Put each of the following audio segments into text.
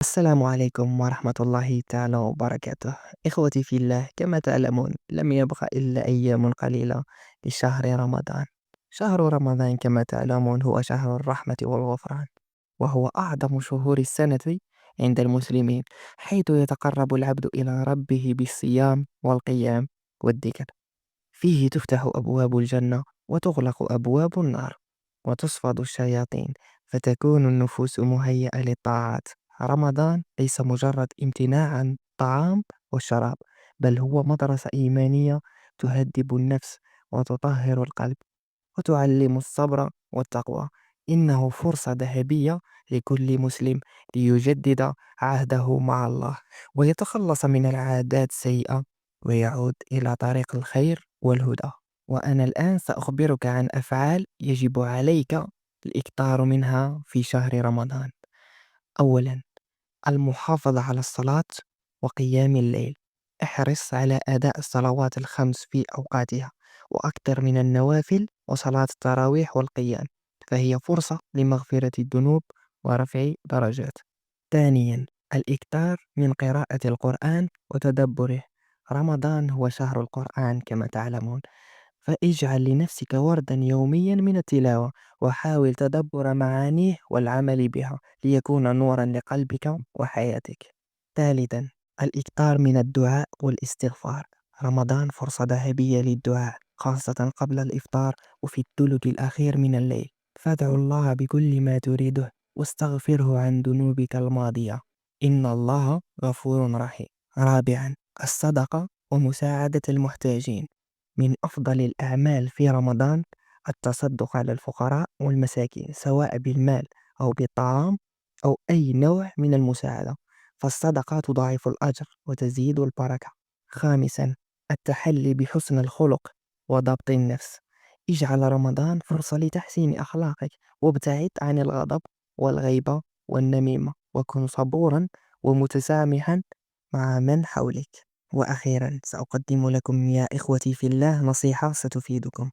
السلام عليكم ورحمة الله تعالى وبركاته. إخوتي في الله، كما تعلمون لم يبق إلا أيام قليلة لشهر رمضان. شهر رمضان كما تعلمون هو شهر الرحمة والغفران، وهو أعظم شهور السنة عند المسلمين، حيث يتقرب العبد إلى ربه بالصيام والقيام والذكر. فيه تفتح أبواب الجنة وتغلق أبواب النار، وتصفد الشياطين، فتكون النفوس مهيئة للطاعات. رمضان ليس مجرد امتناع عن الطعام والشراب، بل هو مدرسة إيمانية تهذب النفس وتطهر القلب وتعلم الصبر والتقوى. إنه فرصة ذهبية لكل مسلم ليجدد عهده مع الله ويتخلص من العادات السيئة ويعود إلى طريق الخير والهدى. وأنا الآن سأخبرك عن أفعال يجب عليك الإكثار منها في شهر رمضان. أولا، المحافظة على الصلاة وقيام الليل. احرص على أداء الصلوات الخمس في أوقاتها، وأكثر من النوافل وصلاة التراويح والقيام، فهي فرصة لمغفرة الذنوب ورفع درجات. ثانيا، الإكثار من قراءة القرآن وتدبره. رمضان هو شهر القرآن كما تعلمون، فاجعل لنفسك وردا يوميا من التلاوة، وحاول تدبر معانيه والعمل بها ليكون نورا لقلبك وحياتك. ثالثا، الإكثار من الدعاء والاستغفار. رمضان فرصة ذهبية للدعاء، خاصة قبل الإفطار وفي الثلث الأخير من الليل. فادعوا الله بكل ما تريده واستغفره عن ذنوبك الماضية، إن الله غفور رحيم. رابعا، الصدقة ومساعدة المحتاجين. من أفضل الأعمال في رمضان التصدق على الفقراء والمساكين، سواء بالمال أو بالطعام أو أي نوع من المساعدة، فالصدقة تضاعف الأجر وتزيد البركة. خامسا، التحلي بحسن الخلق وضبط النفس. اجعل رمضان فرصة لتحسين أخلاقك، وابتعد عن الغضب والغيبة والنميمة، وكن صبورا ومتسامحا مع من حولك. وأخيرا، سأقدم لكم يا إخوتي في الله نصيحة ستفيدكم.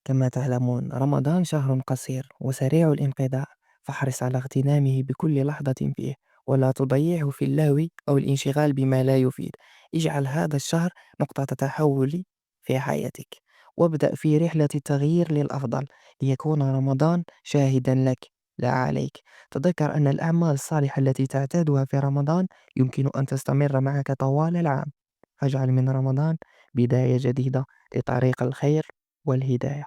كما تعلمون رمضان شهر قصير وسريع الانقضاء، فاحرص على اغتنامه بكل لحظة فيه، ولا تضيعه في اللهو أو الانشغال بما لا يفيد. اجعل هذا الشهر نقطة تحول في حياتك، وابدأ في رحلة تغيير للأفضل، ليكون رمضان شاهدا لك لا عليك. تذكر أن الأعمال الصالحة التي تعتادها في رمضان يمكن أن تستمر معك طوال العام، فاجعل من رمضان بداية جديدة لطريق الخير والهداية.